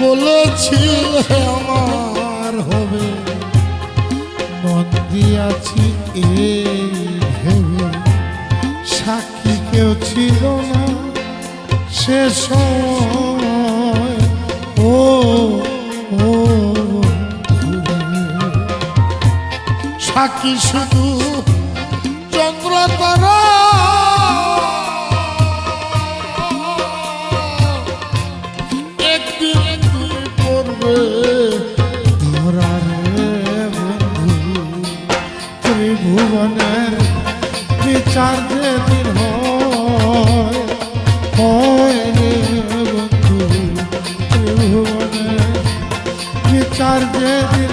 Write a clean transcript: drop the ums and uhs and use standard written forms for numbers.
বলেছিলে আমার হবে, মন দিয়াছি এই ভেবে, সাক্ষী কেউ ছিল না সে সময়। ও সাক্ষী শুধু চন্দ্র তারা, একদিন তুমি পড়বে ধরার বন্ধু। ত্রিভুবনের বিচার যেদিন হয় রে বন্ধু, ত্রিভুবনের বিচার যেদিন